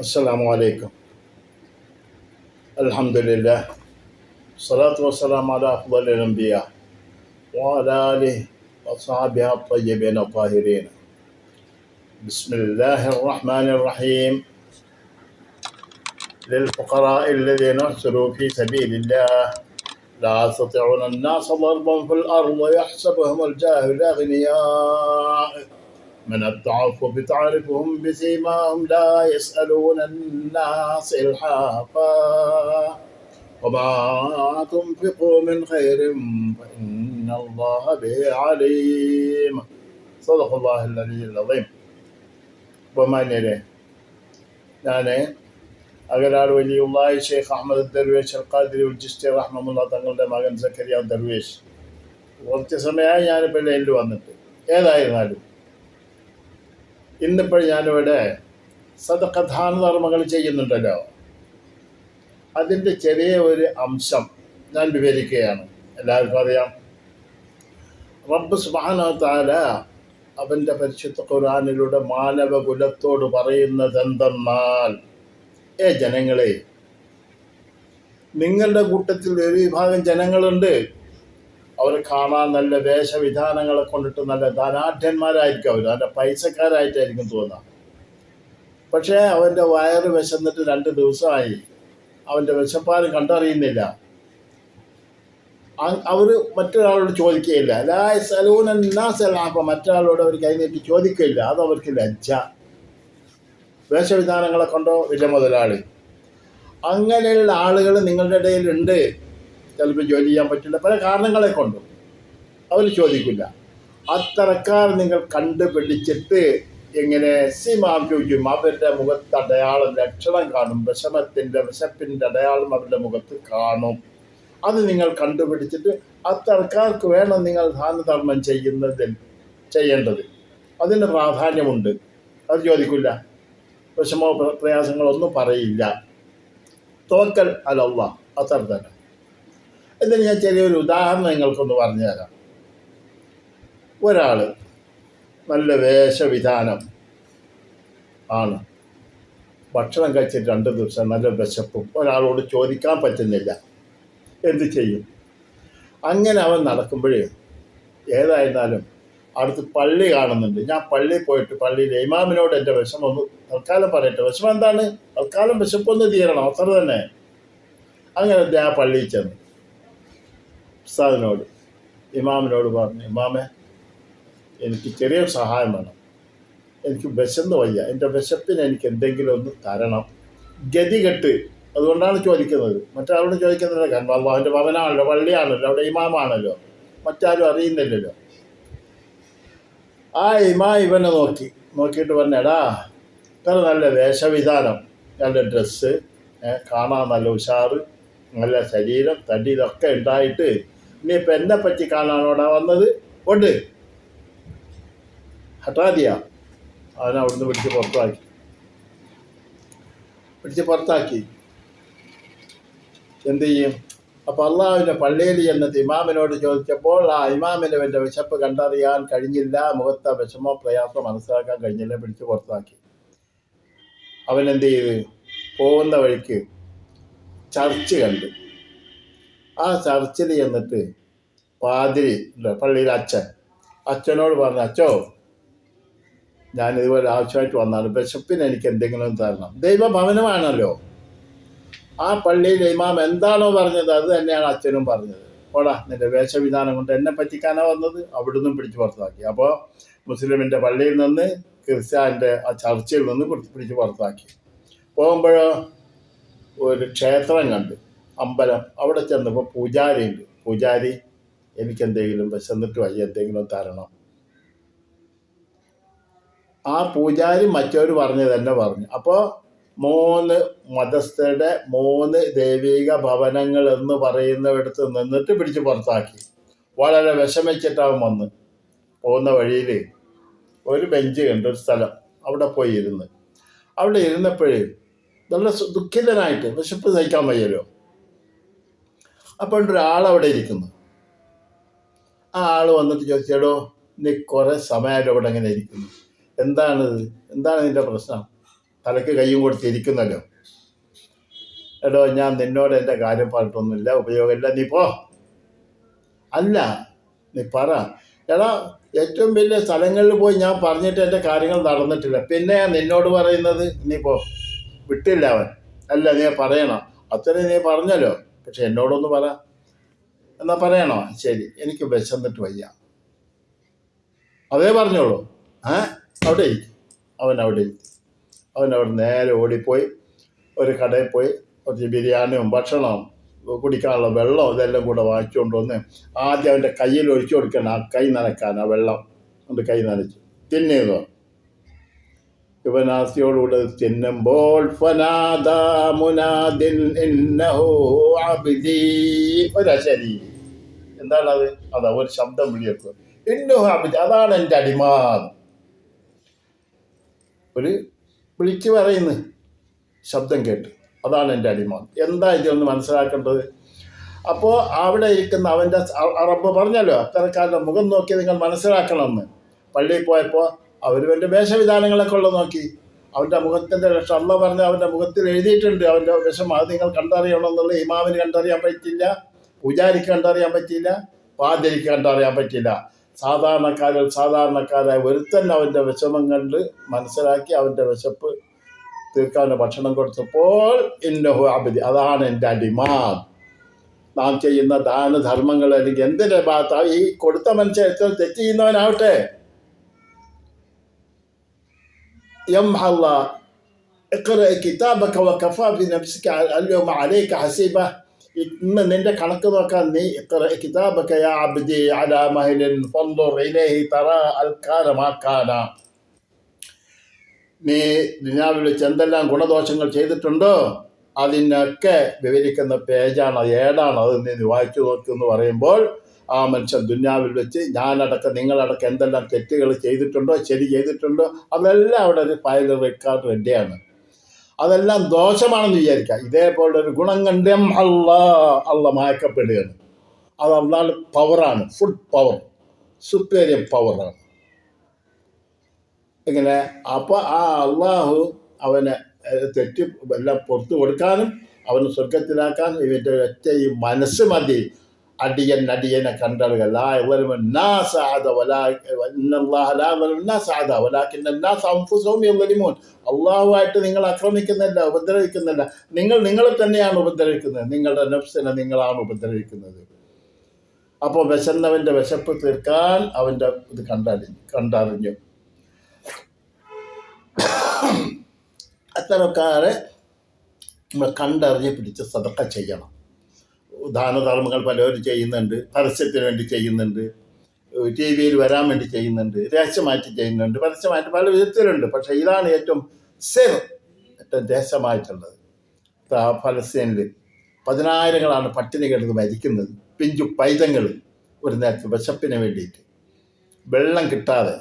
السلام عليكم. الحمد لله. الصلاة والسلام على أفضل الأنبياء وعلى آله وصحبه الطيبين الطاهرين. بسم الله الرحمن الرحيم. للفقراء الذين احصروا في سبيل الله لا يستطيعون الناس ضربا في الأرض يحسبهم الجاهل أغنياء من التعفف تعرفهم بسيماهم لا يسألون الناس إلحافا وما تنفقوا من خير فإن الله به عليم. صدق الله العلي العظيم. ബഹുമാന്യരെ, ഞാൻ അകലാട് വലിയുള്ളാഹി ഷെയ്ഖ് അഹമ്മദ് ദർവേഷ് അൽ ഖാദിരി ഉൽ ചിശ്തി റഹ്മത്തുള്ള തങ്ങളുടെ മകൻ സക്കരിയ ദർവേഷ് കുറച്ച് സമയമായി ഞാനിപ്പോൾ ലൈനിൽ വന്നിട്ട്. ഏതായിരുന്നാലും ഇന്നിപ്പോൾ ഞാനിവിടെ സദഖദാന ധർമ്മങ്ങൾ ചെയ്യുന്നുണ്ടല്ലോ, അതിൻ്റെ ചെറിയ ഒരു അംശം ഞാൻ വിവരിക്കുകയാണ്. എല്ലാവർക്കും അറിയാം, റബ്ബ് സുബ്ഹാനഹു വ തആല അവൻ്റെ പരിശുദ്ധ ഖുർആനിലൂടെ മാനവകുലത്തോട് പറയുന്നത് എന്തെന്നാൽ, ജനങ്ങളെ, നിങ്ങളുടെ കൂട്ടത്തിൽ ഒരു വിഭാഗം ജനങ്ങളുണ്ട്, അവർ കാണാൻ നല്ല വേഷവിധാനങ്ങളെ കൊണ്ടിട്ട് നല്ല ധനാഢ്യന്മാരായിരിക്കും, അവർ നല്ല പൈസക്കാരായിട്ടായിരിക്കും തോന്നുക. പക്ഷേ അവൻ്റെ വയറ് വിശന്നിട്ട് 2 ദിവസമായി, അവൻ്റെ വിശപ്പാരും കണ്ടറിയുന്നില്ല. അവർ മറ്റൊരാളോട് ചോദിക്കുകയില്ല. അപ്പം മറ്റൊരാളോട് അവർ കൈനീട്ടി ചോദിക്കുകയില്ല. അതവർക്ക് ലജ്ജ. വേഷവിധാനങ്ങളെ കൊണ്ടോ വലിയ മുതലാളി. അങ്ങനെയുള്ള ആളുകൾ നിങ്ങളുടെ ഇടയിലുണ്ട്. ചിലപ്പോൾ ജോലി ചെയ്യാൻ പറ്റില്ല, പല കാരണങ്ങളെ കൊണ്ടും അവർ ചോദിക്കില്ല. അത്തരക്കാർ നിങ്ങൾ കണ്ടുപിടിച്ചിട്ട് എങ്ങനെ സിമാം ചോദിക്കും, അവരുടെ മുഖത്ത് അടയാളം, ലക്ഷണം കാണും. വിശപ്പിൻ്റെ അടയാളം അവരുടെ മുഖത്ത് കാണും. അത് നിങ്ങൾ കണ്ടുപിടിച്ചിട്ട് അത്തരക്കാർക്ക് വേണം നിങ്ങൾ ദാനധർമ്മം ചെയ്യേണ്ടത്. അതിന് പ്രാധാന്യമുണ്ട്. അത് ചോദിക്കില്ല, വിഷമോ പ്രയാസങ്ങളൊന്നും പറയില്ല. തവക്കൽ അലല്ലാഹ്, അത്ര തന്നെ. എന്നിട്ട് ഞാൻ ചെറിയൊരു ഉദാഹരണം നിങ്ങൾക്കൊന്ന് പറഞ്ഞു തരാം. ഒരാൾ നല്ല വേഷവിധാനം ആണ്, ഭക്ഷണം കഴിച്ചിട്ട് 2 ദിവസം നല്ല വിശപ്പും, ഒരാളോട് ചോദിക്കാൻ പറ്റുന്നില്ല. എന്ത് ചെയ്യും? അങ്ങനെ അവൻ നടക്കുമ്പോഴേ ഏതായിരുന്നാലും അടുത്ത് പള്ളി കാണുന്നുണ്ട്. ഞാൻ പള്ളിയിൽ പോയിട്ട് പള്ളിയിൽ ഇമാമിനോട് എൻ്റെ വിഷമൊന്ന് തൽക്കാലം പറയട്ടെ. വിഷമം എന്താണ്? തൽക്കാലം വിശപ്പൊന്ന് തീരണം, അത്ര തന്നെ. അങ്ങനെ ആ പള്ളിയിൽ ചെന്ന് ഉസ്താദിനോട്, ഇമാമിനോട് പറഞ്ഞു, ഇമാമേ, എനിക്ക് ചെറിയൊരു സഹായം വേണം. എനിക്ക് വിശന്ന് വയ്യ, എൻ്റെ വിശപ്പിന് എനിക്ക് എന്തെങ്കിലും ഒന്ന് തരണം. ഗതികെട്ട്, അതുകൊണ്ടാണ് ചോദിക്കുന്നത്. മറ്റാരോട് ചോദിക്കുന്നില്ല. കാരണം അള്ളാഹുവിൻ്റെ ഭവനാണല്ലോ, പള്ളിയാണല്ലോ, അവിടെ ഇമാമാണല്ലോ, മറ്റാരും അറിയുന്നില്ലല്ലോ. ആ ഇവനെ നോക്കിയിട്ട് പറഞ്ഞടാ, ഇത്ര നല്ല വേഷവിധാനം, നല്ല ഡ്രസ്സ്, കാണാൻ നല്ല ഉഷാറ്, നല്ല ശരീരം, തടി, ഇതൊക്കെ ഉണ്ടായിട്ട് ഇനിയിപ്പോൾ എന്നെ പറ്റി കാണാനോടാ വന്നത് കൊണ്ട് ഹട്ടാദിയ. അവനെ അവിടുന്ന് പിടിച്ച് പുറത്താക്കി. എന്ത് ചെയ്യും? അപ്പോൾ അള്ളാഹുവിൻ്റെ പള്ളിയിൽ ചെന്നിട്ട് ഇമാമിനോട് ചോദിച്ചപ്പോൾ ആ ഇമാമിന് എൻ്റെ വിശപ്പ് കണ്ടറിയാൻ കഴിഞ്ഞില്ല, മുഖത്തെ വിഷമോ പ്രയാസമോ മനസ്സിലാക്കാൻ കഴിഞ്ഞില്ല, പിടിച്ച് പുറത്താക്കി. അവൻ എന്ത് ചെയ്ത്? പോകുന്ന വഴിക്ക് ചർച്ച് കണ്ട്. ആ ചർച്ചിൽ ചെന്നിട്ട് പാതിരി, പള്ളിയിലെ അച്ഛനോട് പറഞ്ഞു, അച്ഛോ, ഞാനിതുപോലെ ആവശ്യമായിട്ട് വന്നാണ്, വിശപ്പിന് എനിക്ക് എന്തെങ്കിലും തരണം. ദൈവഭവനമാണല്ലോ, ആ പള്ളിയിൽ ഇമാം എന്താണോ പറഞ്ഞത് അത് തന്നെയാണ് അച്ഛനും പറഞ്ഞത്. ഓടാ, നിന്റെ വേഷവിധാനം കൊണ്ട് എന്നെ പറ്റിക്കാനാണ് വന്നത്. അവിടുന്ന് പിടിച്ച് പുറത്താക്കി. അപ്പോൾ മുസ്ലിമിൻ്റെ പള്ളിയിൽ നിന്ന് ക്രിസ്ത്യാനിൻ്റെ ആ ചർച്ചിൽ നിന്ന് പിടിച്ച് പുറത്താക്കി. പോകുമ്പോഴോ ഒരു ക്ഷേത്രം കണ്ട്, അമ്പലം. അവിടെ ചെന്നപ്പോൾ പൂജാരി ഉണ്ട്. പൂജാരി, എനിക്കെന്തെങ്കിലും വിശന്നിട്ട് വയ്യ, എന്തെങ്കിലും തരണം. ആ പൂജാരി മറ്റൊരു പറഞ്ഞത് തന്നെ പറഞ്ഞു. അപ്പോൾ 3 മതസ്ഥരുടെ 3 ദൈവിക ഭവനങ്ങൾ എന്ന് പറയുന്നിടത്ത് നിന്നിട്ട് പിടിച്ച് പുറത്താക്കി. വളരെ വിഷമിച്ചിട്ടാവും വന്ന്. പോകുന്ന വഴിയിൽ ഒരു ബെഞ്ച് കണ്ട്, ഒരു സ്ഥലം, അവിടെ പോയി ഇരുന്ന്. അവിടെ ഇരുന്നപ്പോഴേ നല്ല ദുഃഖിതനായിട്ട്, വിശപ്പ് സഹിക്കാൻ വയ്യല്ലോ. അപ്പോൾ ഒരാളവിടെ ഇരിക്കുന്നു. ആ ആൾ വന്നിട്ട് ചോദിച്ചേടോ, നീ കുറേ സമയമായിട്ട് അവിടെ എങ്ങനെ ഇരിക്കുന്നു, എന്താണ് നിൻ്റെ പ്രശ്നം? തലക്ക് കയ്യും കൊടുത്തിരിക്കുന്നല്ലോ. എടോ, ഞാൻ നിന്നോട് എൻ്റെ കാര്യം പറഞ്ഞിട്ടൊന്നുമില്ല, ഉപയോഗമില്ല, നീ പോ. അല്ല, നീ പറ. എടാ, ഏറ്റവും വലിയ സ്ഥലങ്ങളിൽ പോയി ഞാൻ പറഞ്ഞിട്ട് എൻ്റെ കാര്യങ്ങൾ നടന്നിട്ടില്ല, പിന്നെ ഞാൻ നിന്നോട് പറയുന്നത് നീ പോ. വിട്ടില്ല അവൻ. അല്ല, നീ പറയണം. അത്രയും നീ പറഞ്ഞല്ലോ, പക്ഷെ എന്നോടൊന്ന് പറ. എന്നാ പറയണോ? ശരി, എനിക്ക് വിശന്നിട്ട് വയ്യ. അതേ പറഞ്ഞോളൂ. അവിടെ ഇരിക്കും. അവൻ അവിടെ നേരെ ഓടിപ്പോയി ഒരു കടയിൽ പോയി കുറച്ച് ബിരിയാണിയും ഭക്ഷണവും കുടിക്കാനുള്ള വെള്ളം ഇതെല്ലാം കൂടെ വാങ്ങിച്ചുകൊണ്ട് വന്ന് ആദ്യം അവൻ്റെ കയ്യിൽ ഒഴിച്ചു കൊടുക്കണം. ആ കൈ നനക്കാൻ ആ വെള്ളം കൊണ്ട് കൈ നനച്ചു തിന്നേതോ. ഇവനാസിയോടുകൂടെ തിന്നുമ്പോൾ ഒരശരീരി എന്താണത്? അതാ ഒരു ശബ്ദം വിളിയെത്തുക, ഇന്നഹു അബ്ദി, അതാണ് എൻ്റെ അടിമ. ഒരു വിളിച്ചു പറയുന്നു, ശബ്ദം കേട്ട്, അതാണ് എൻ്റെ അടിമ. എന്താ ഇതൊന്ന് മനസ്സിലാക്കേണ്ടത്? അപ്പോൾ അവിടെ ഇരിക്കുന്ന അവൻ്റെ റബ്ബ് പറഞ്ഞല്ലോ, അത്തരക്കാരുടെ മുഖം നോക്കി നിങ്ങൾ മനസ്സിലാക്കണമെന്ന്. പള്ളിയിൽ പോയപ്പോൾ അവൻ്റെ വേഷവിധാനങ്ങളൊക്കെ ഉള്ളത് നോക്കി, അവൻ്റെ മുഖത്തിൻ്റെ ലക്ഷം അള്ളാഹ് പറഞ്ഞ് അവൻ്റെ മുഖത്തിൽ എഴുതിയിട്ടുണ്ട് അവൻ്റെ വിഷമം. അത് നിങ്ങൾ കണ്ടറിയണമെന്നുള്ള ഇമാമിന് കണ്ടറിയാൻ പറ്റില്ല, പൂജാരിക്ക് കണ്ടറിയാൻ പറ്റില്ല, പാതിരിക്ക് കണ്ടറിയാൻ പറ്റില്ല. സാധാരണക്കാരായ ഒരുത്തൻ അവൻ്റെ വിഷമം കണ്ട് മനസ്സിലാക്കി അവൻ്റെ വിശപ്പ് തീർക്കാൻ ഭക്ഷണം കൊടുത്തപ്പോൾ ഇന്നഹു അബ്ദി, അതാണ് എൻ്റെ അടിമ. നാം ചെയ്യുന്ന ദാനധർമ്മങ്ങൾ അല്ലെങ്കിൽ എന്തിൻ്റെ ഭാഗത്ത് ഈ കൊടുത്ത മനുഷ്യൻ എത്ര തെറ്റ് ചെയ്യുന്നവനാവട്ടെ, ഇന്ന് നിന്റെ കണക്ക് നോക്കാൻ നീ നീ ദുനിയാവിൽ വെച്ച് എന്തെല്ലാം ഗുണദോഷങ്ങൾ ചെയ്തിട്ടുണ്ടോ അതിനൊക്കെ വിവരിക്കുന്ന പേജാണ്, ഏടാണ്. അത് നീ വായിച്ചു നോക്കുമെന്ന് പറയുമ്പോൾ ആ മനുഷ്യൻ ദുനിയാവിൽ വെച്ച് ഞാനടക്കം നിങ്ങളടക്കം എന്തെല്ലാം തെറ്റുകൾ ചെയ്തിട്ടുണ്ടോ, ശരി ചെയ്തിട്ടുണ്ടോ, അതെല്ലാം അവിടെ ഒരു ഫയൽ റെക്കോർഡ് റെഡിയാണ്. അതെല്ലാം ദോഷമാണെന്ന് വിചാരിക്കുക. ഇതേപോലൊരു ഗുണം കണ്ട് അള്ള മായക്കപ്പെടുകയാണ്. അത് അള്ളാഹ് പവറാണ്, ഫുൾ പവർ, സുപ്പീരിയർ പവറാണ്. ഇങ്ങനെ അപ്പോൾ ആ അള്ളാഹു അവനെ തെറ്റ് എല്ലാം പുറത്തു കൊടുക്കാനും അവന് സ്വർഗത്തിലാക്കാനും ഇവൻ്റെ ഒറ്റ ഈ മനസ്സ് മതി. അടിയനെ കണ്ടറുക. അള്ളാഹുവായിട്ട് നിങ്ങൾ ആക്രമിക്കുന്നില്ല, ഉപദ്രവിക്കുന്നില്ല. നിങ്ങളെ തന്നെയാണ് ഉപദ്രവിക്കുന്നത്. നിങ്ങളുടെ നഫ്സിനെ നിങ്ങളാണ് ഉപദ്രവിക്കുന്നത്. അപ്പോൾ വിശന്നവൻ്റെ വിശപ്പ് തീർക്കാൻ അവൻ്റെ ഇത് കണ്ടറിഞ്ഞു. അത്തരക്കാരെ നമ്മൾ കണ്ടറിഞ്ഞ് പിടിച്ച് സദഖ ചെയ്യണം. ദാനധർമ്മങ്ങൾ പലരും ചെയ്യുന്നുണ്ട്, പരസ്യത്തിന് വേണ്ടി ചെയ്യുന്നുണ്ട്, ടി വിയിൽ വരാൻ വേണ്ടി ചെയ്യുന്നുണ്ട്, രഹസ്യമായിട്ട് ചെയ്യുന്നുണ്ട്, പരസ്യമായിട്ട് പല വിധത്തിലുണ്ട്. പക്ഷേ ഇതാണ് ഏറ്റവും ഏറ്റവും രഹസ്യമായിട്ടുള്ളത്. ഫലസ്തീനിൽ 10,000 പട്ടിണി കിടന്ന് മരിക്കുന്നത്, പിഞ്ചു പൈതങ്ങൾ ഒരു നേരത്തെ വിശപ്പിന് വേണ്ടിയിട്ട് വെള്ളം കിട്ടാതെ.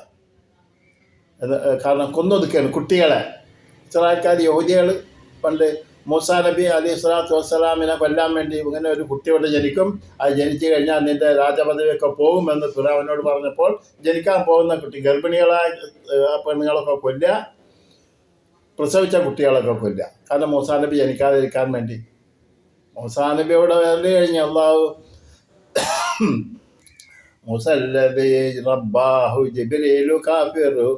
കാരണം കൊന്നൊതുക്കുകയാണ് കുട്ടികളെ. ഇസ്രായേൽക്കാർ യഹൂദികൾ പണ്ട് മൂസാ നബി അലൈഹി സ്വലാത്തു വസ്സലാമിനെ കൊല്ലാൻ വേണ്ടി ഇങ്ങനെ ഒരു കുട്ടിയോട് ജനിക്കും, അത് ജനിച്ചു കഴിഞ്ഞാൽ നിൻ്റെ രാജപദവിയൊക്കെ പോകുമെന്ന് ഫിറഔനോട് പറഞ്ഞപ്പോൾ ജനിക്കാൻ പോകുന്ന കുട്ടി, ഗർഭിണികളായ പെണ്ണുങ്ങളൊക്കെ കൊല്ലുക, പ്രസവിച്ച കുട്ടികളൊക്കെ കൊല്ലുക. കാരണം മൂസാ നബി ജനിക്കാതിരിക്കാൻ വേണ്ടി. മൂസാ നബിയോട് വരല് കഴിഞ്ഞ് അള്ളാഹു മുസല്ലദി റബ്ബാഹു ജിബ്രീലു കാഫിറു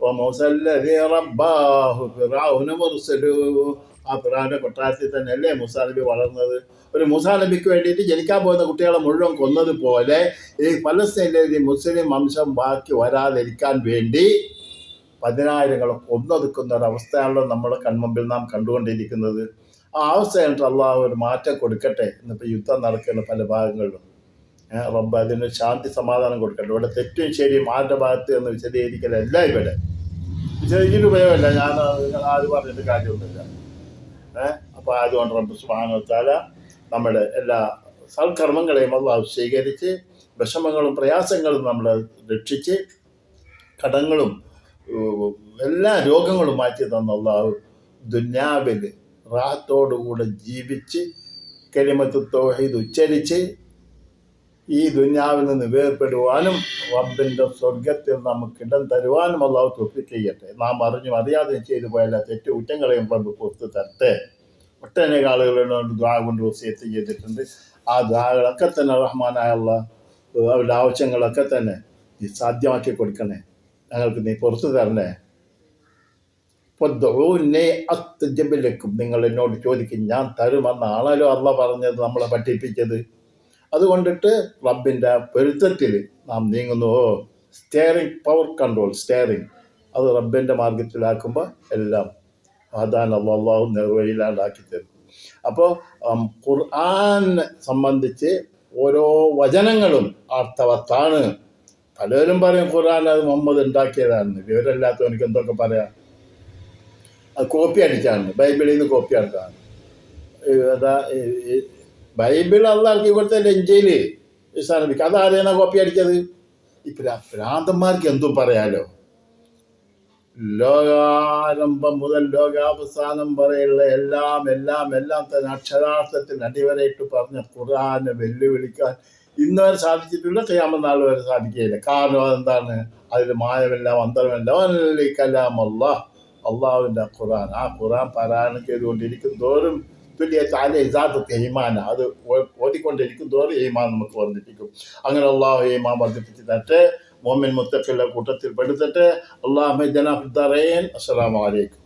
വമുസല്ലദി റബ്ബാഹു ഫിറഔന മുർസലു. ആ ഫിറഔന്റെ കൊട്ടാരത്തിൽ തന്നെയല്ലേ മൂസാ നബി വളർന്നത്. ഒരു മൂസാ നബിക്ക് വേണ്ടിയിട്ട് ജനിക്കാൻ പോകുന്ന കുട്ടികളെ മുഴുവൻ കൊന്നതുപോലെ ഈ ഫലസ്തീനിലെ ഈ മുസ്ലിം വംശം ബാക്കി വരാതിരിക്കാൻ വേണ്ടി 10,000 കൊന്നൊതുക്കുന്ന ഒരവസ്ഥയാണല്ലോ നമ്മുടെ കൺമുമ്പിൽ നാം കണ്ടുകൊണ്ടിരിക്കുന്നത്. ആ അവസ്ഥയായിട്ട് അള്ളാഹു ഒരു മാറ്റം കൊടുക്കട്ടെ. ഇന്നിപ്പോൾ യുദ്ധം നടക്കുന്ന പല ഭാഗങ്ങളിലും റബ്ബ് അതിന് ശാന്തി സമാധാനം കൊടുക്കട്ടെ. ഇവിടെ തെറ്റും ശരിയും ആരുടെ ഭാഗത്ത് എന്ന് വിശദീകരിക്കലല്ല, ഇവിടെ വിശദീകരിക്കുന്ന ഉപയോഗമല്ല. ഞാൻ ആര് പറഞ്ഞിട്ട് കാര്യമൊന്നുമില്ല. അപ്പോൾ അതുകൊണ്ട് റബ്ബ് സുബ്ഹാനഹു വ തആല നമ്മുടെ എല്ലാ സൽക്കർമ്മങ്ങളെയും അള്ളാഹു സ്വീകരിച്ച് വിഷമങ്ങളും പ്രയാസങ്ങളും നമ്മളെ രക്ഷിച്ച് കടങ്ങളും എല്ലാ രോഗങ്ങളും മാറ്റി തന്ന അള്ളാഹു ദുനിയാവിൽ റാഹത്തോടുകൂടെ ജീവിച്ച് കലിമത്ത് തൗഹീദ് ഉച്ചരിച്ച് ഈ ദുനിയാവിൽ നിന്ന് വേർപ്പെടുവാനും റബ്ബിൻ്റെ സ്വർഗത്തിൽ നമുക്ക് ഇടം തരുവാനും അള്ളാഹു തൗഫീഖ് ചെയ്യട്ടെ. നാം അറിഞ്ഞും അറിയാതെയും ചെയ്തു പോയാൽ തെറ്റ് കുറ്റങ്ങളെയും റബ്ബ് പുറത്ത് തരട്ടെ. ഒട്ടനേക ആളുകളോട് ദ്വാ കൊണ്ട് വസിയത്ത് ചെയ്തിട്ടുണ്ട്. ആ ദ്വാകളൊക്കെ തന്നെ റഹ്മാനായ അല്ലാഹ് അവരുടെ ആവശ്യങ്ങളൊക്കെ തന്നെ നീ സാധ്യമാക്കി കൊടുക്കണേ, ഞങ്ങൾക്ക് നീ പുറത്തു തരണേ. ഫദ്ഉനി അസ്തജിബ് ലക്കും, നിങ്ങൾ എന്നോട് ചോദിക്കും ഞാൻ തരുമെന്നാണല്ലോ അള്ളാഹ് പറഞ്ഞത്, നമ്മളെ പഠിപ്പിച്ചത്. അതുകൊണ്ടിട്ട് റബ്ബിൻ്റെ പൊരുത്തത്തിൽ നാം നീങ്ങുന്നുവോ. സ്റ്റിയറിംഗ്, പവർ കൺട്രോൾ സ്റ്റിയറിംഗ്, അത് റബ്ബിൻ്റെ മാർഗത്തിലാക്കുമ്പോൾ എല്ലാം അതാണ് അള്ളാഹു നിർവഴിയിലാണ്ടാക്കി തരും. അപ്പോൾ ഖുർആൻ സംബന്ധിച്ച് ഓരോ വചനങ്ങളും അർത്ഥവത്താണ്. പലരും പറയും ഖുർആൻ അത് മുഹമ്മദ് ഉണ്ടാക്കിയതാണ്, വിവരമില്ലാത്തവനക്ക് എന്തൊക്കെ പറയാം, അത് കോപ്പി അടിച്ചാണ്, ബൈബിളിൽ നിന്ന് കോപ്പി അടിച്ചാണ്. ബൈബിൾ അള്ളാഹ് ഇവിടുത്തെ ലഞ്ചയിൽ സാധനം അതാരെയാണ് കോപ്പി അടിച്ചത്? ഈ ഭ്രാന്തന്മാർക്ക് എന്തും പറയാലോ. ലോകാരംഭം മുതൽ ലോകാവസാനം വരെയുള്ള എല്ലാം തന്നെ അക്ഷരാർത്ഥത്തിൽ അടിവരയിട്ട് പറഞ്ഞ ഖുർആനെ വെല്ലുവിളിക്കാൻ ഇന്നുവരെ സാധിച്ചിട്ടില്ല, ഖിയാമത്ത് നാൾ വരെ സാധിക്കുകയില്ല. കാരണം എന്താണ്? അതിൽ മായമില്ല, മന്ത്രമില്ല. ഓൻലി കലാമല്ലാഹ്, അള്ളാഹുവിൻ്റെ ഖുർആൻ. ആ ഖുർആൻ പാരായണം ചെയ്തുകൊണ്ടിരിക്കും തോറും തുല്യ താല ഇസാദത്ത് ഈമാന, അത് ഓതിക്കൊണ്ടിരിക്കും തോറും ഈമാൻ നമുക്ക് വർദ്ധിപ്പിക്കും. അങ്ങനെ അള്ളാഹു ഈമാൻ വർദ്ധിപ്പിച്ച് തരട്ടെ, മോമിൻ മുത്തഖികളുടെ കൂട്ടത്തിൽ പെടുത്തട്ടെ. അല്ലാഹുമ്മ ജനാ ഫിദ്ദാറൈൻ. അസ്സലാമു അലൈക്കും.